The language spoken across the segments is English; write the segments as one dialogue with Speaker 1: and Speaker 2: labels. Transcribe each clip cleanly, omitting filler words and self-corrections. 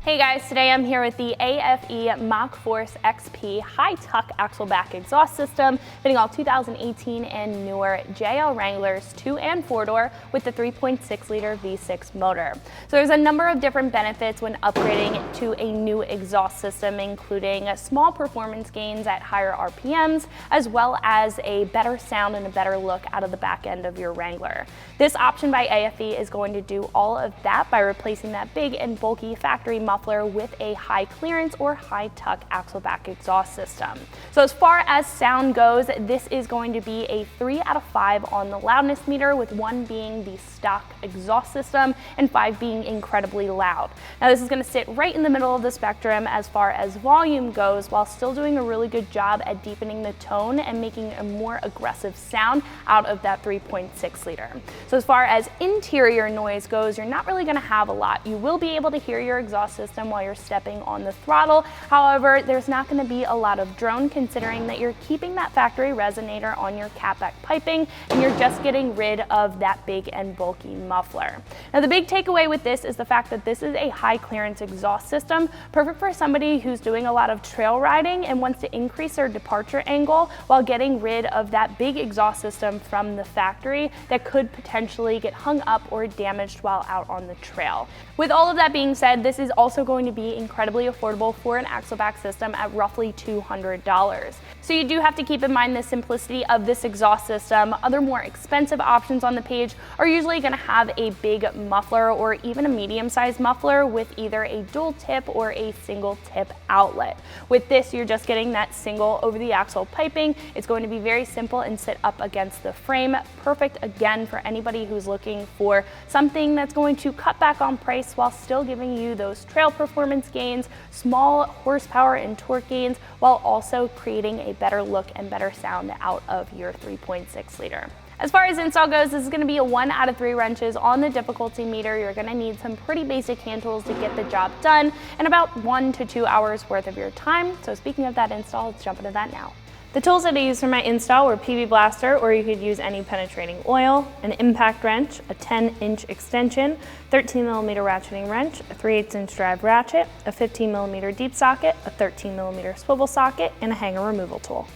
Speaker 1: Hey guys, today I'm here with the AFE Mach Force XP high tuck axle back exhaust system fitting all 2018 and newer JL Wranglers 2 and 4-door with the 3.6 liter V6 motor. So there's a number of different benefits when upgrading to a new exhaust system, including small performance gains at higher RPMs, as well as a better sound and a better look out of the back end of your Wrangler. This option by AFE is going to do all of that by replacing that big and bulky factory muffler with a high clearance or high tuck axle back exhaust system. So as far as sound goes, this is going to be a 3 out of 5 on the loudness meter, with 1 being the stock exhaust system and 5 being incredibly loud. Now this is going to sit right in the middle of the spectrum as far as volume goes, while still doing a really good job at deepening the tone and making a more aggressive sound out of that 3.6 liter. So as far as interior noise goes, you're not really going to have a lot. You will be able to hear your exhaust system while you're stepping on the throttle. However, there's not going to be a lot of drone, considering that you're keeping that factory resonator on your catback piping and you're just getting rid of that big and bulky muffler. Now the big takeaway with this is the fact that this is a high clearance exhaust system, perfect for somebody who's doing a lot of trail riding and wants to increase their departure angle while getting rid of that big exhaust system from the factory that could potentially get hung up or damaged while out on the trail. With all of that being said, this is also going to be incredibly affordable for an axle back system at roughly $200. So you do have to keep in mind the simplicity of this exhaust system. Other more expensive options on the page are usually going to have a big muffler or even a medium-sized muffler with either a dual tip or a single tip outlet. With this, you're just getting that single over the axle piping. It's going to be very simple and sit up against the frame. Perfect again for anybody who's looking for something that's going to cut back on price while still giving you those trail performance gains, small horsepower and torque gains, while also creating a better look and better sound out of your 3.6 liter. As far as install goes, this is going to be a 1 out of 3 wrenches on the difficulty meter. You're going to need some pretty basic hand tools to get the job done in about 1 to 2 hours worth of your time. So speaking of that install, let's jump into that now. The tools that I used for my install were PB Blaster, or you could use any penetrating oil, an impact wrench, a 10-inch extension, 13mm ratcheting wrench, a 3/8" drive ratchet, a 15mm deep socket, a 13mm swivel socket, and a hanger removal tool.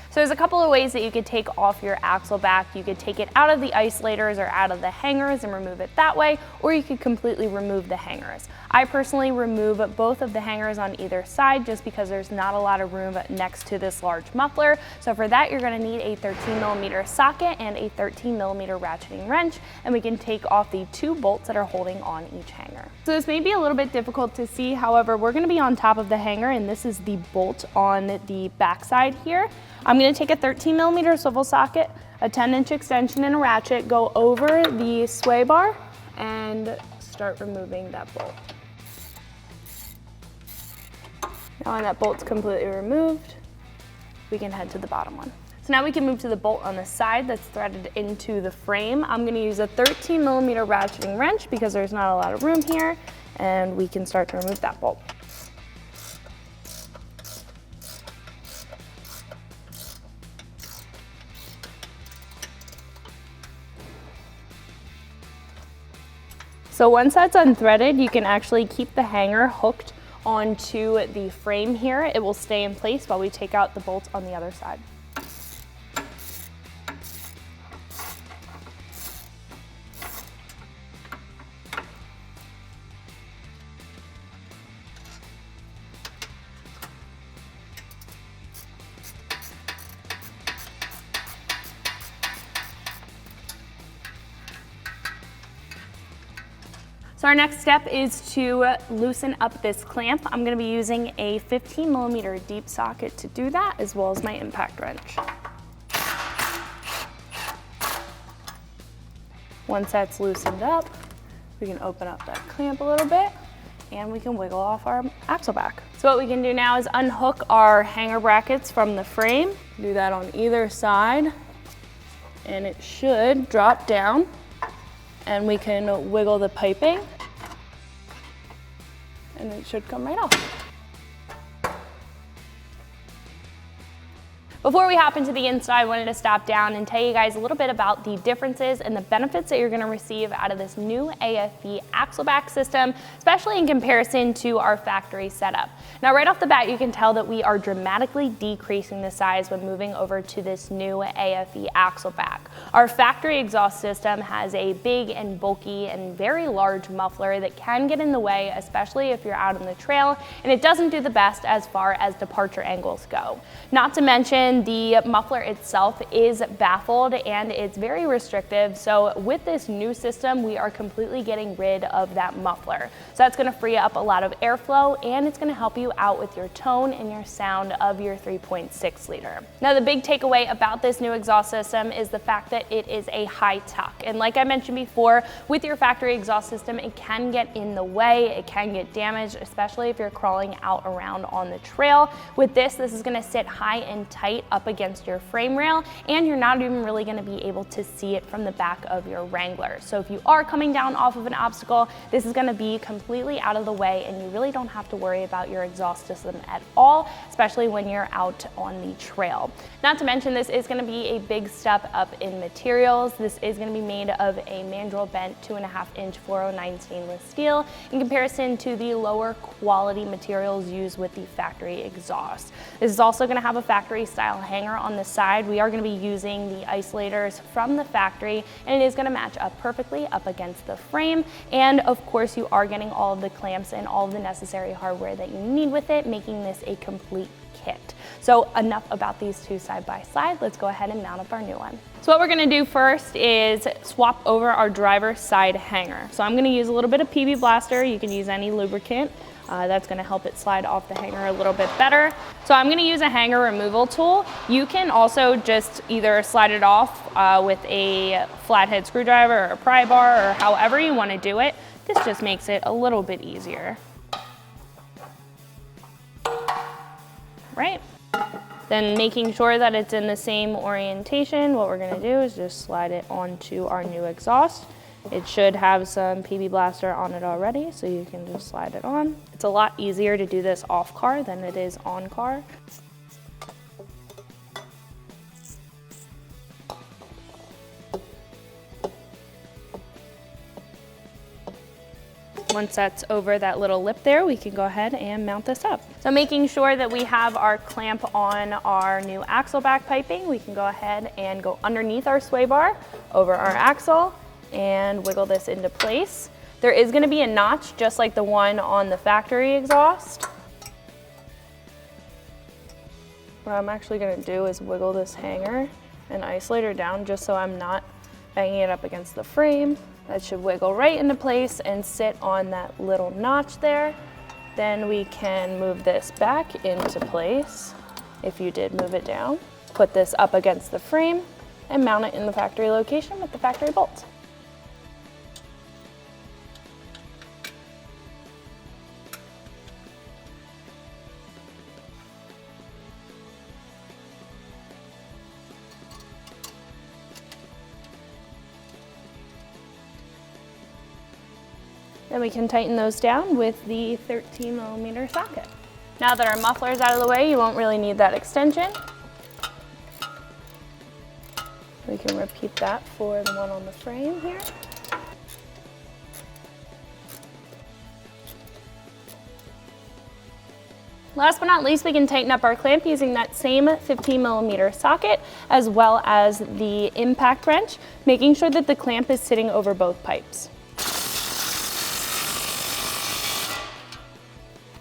Speaker 1: So there's a couple of ways that you could take off your axle back. You could take it out of the isolators or out of the hangers and remove it that way, or you could completely remove the hangers. I personally remove both of the hangers on either side just because there's not a lot of room next to this large muffler. So for that, you're going to need a 13mm socket and a 13mm ratcheting wrench, and we can take off the 2 bolts that are holding on each hanger. So this may be a little bit difficult to see. However, we're going to be on top of the hanger, and this is the bolt on the back side here. I'm going to take a 13mm swivel socket, a 10-inch extension, and a ratchet, go over the sway bar, and start removing that bolt. Now when that bolt's completely removed, we can head to the bottom one. So now we can move to the bolt on the side that's threaded into the frame. I'm going to use a 13mm ratcheting wrench because there's not a lot of room here, and we can start to remove that bolt. So once that's unthreaded, you can actually keep the hanger hooked onto the frame here. It will stay in place while we take out the bolts on the other side. So our next step is to loosen up this clamp. I'm gonna be using a 15mm deep socket to do that, as well as my impact wrench. Once that's loosened up, we can open up that clamp a little bit and we can wiggle off our axle back. So what we can do now is unhook our hanger brackets from the frame. Do that on either side and it should drop down and we can wiggle the piping and it should come right off. Before we hop into the inside, I wanted to stop down and tell you guys a little bit about the differences and the benefits that you're gonna receive out of this new AFE axle back system, especially in comparison to our factory setup. Now, right off the bat, you can tell that we are dramatically decreasing the size when moving over to this new AFE axle back. Our factory exhaust system has a big and bulky and very large muffler that can get in the way, especially if you're out on the trail, and it doesn't do the best as far as departure angles go. Not to mention, the muffler itself is baffled and it's very restrictive. So with this new system, we are completely getting rid of that muffler. So that's gonna free up a lot of airflow and it's gonna help you out with your tone and your sound of your 3.6 liter. Now, the big takeaway about this new exhaust system is the fact that it is a high tuck. And like I mentioned before, with your factory exhaust system, it can get in the way, it can get damaged, especially if you're crawling out around on the trail. With this is gonna sit high and tight up against your frame rail, and you're not even really going to be able to see it from the back of your Wrangler. So if you are coming down off of an obstacle, this is going to be completely out of the way and you really don't have to worry about your exhaust system at all, especially when you're out on the trail. Not to mention, this is going to be a big step up in materials. This is going to be made of a mandrel-bent 2.5-inch 409 stainless steel in comparison to the lower quality materials used with the factory exhaust. This is also going to have a factory style hanger on the side. We are going to be using the isolators from the factory and it is going to match up perfectly up against the frame. And of course, you are getting all of the clamps and all of the necessary hardware that you need with it, making this a complete kit. So enough about these two side by side. Let's go ahead and mount up our new one. So what we're going to do first is swap over our driver's side hanger. So I'm going to use a little bit of PB Blaster. You can use any lubricant. That's going to help it slide off the hanger a little bit better. So I'm going to use a hanger removal tool. You can also just either slide it off with a flathead screwdriver or a pry bar or however you want to do it. This just makes it a little bit easier. Right? Then making sure that it's in the same orientation, what we're going to do is just slide it onto our new exhaust. It should have some PB Blaster on it already, so you can just slide it on. It's a lot easier to do this off car than it is on car. Once that's over that little lip there, we can go ahead and mount this up. So making sure that we have our clamp on our new axle back piping, we can go ahead and go underneath our sway bar, over our axle, and wiggle this into place. There is going to be a notch just like the one on the factory exhaust. What I'm actually going to do is wiggle this hanger and isolator down just so I'm not banging it up against the frame. That should wiggle right into place and sit on that little notch there. Then we can move this back into place if you did move it down. Put this up against the frame and mount it in the factory location with the factory bolts. Then we can tighten those down with the 13mm socket. Now that our muffler is out of the way, you won't really need that extension. We can repeat that for the one on the frame here. Last but not least, we can tighten up our clamp using that same 15mm socket as well as the impact wrench, making sure that the clamp is sitting over both pipes.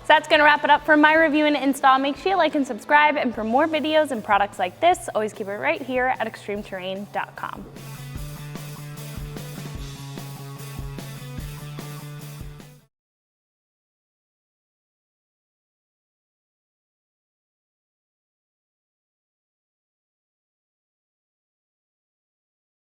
Speaker 1: So that's going to wrap it up for my review and install. Make sure you like and subscribe, and for more videos and products like this, always keep it right here at ExtremeTerrain.com.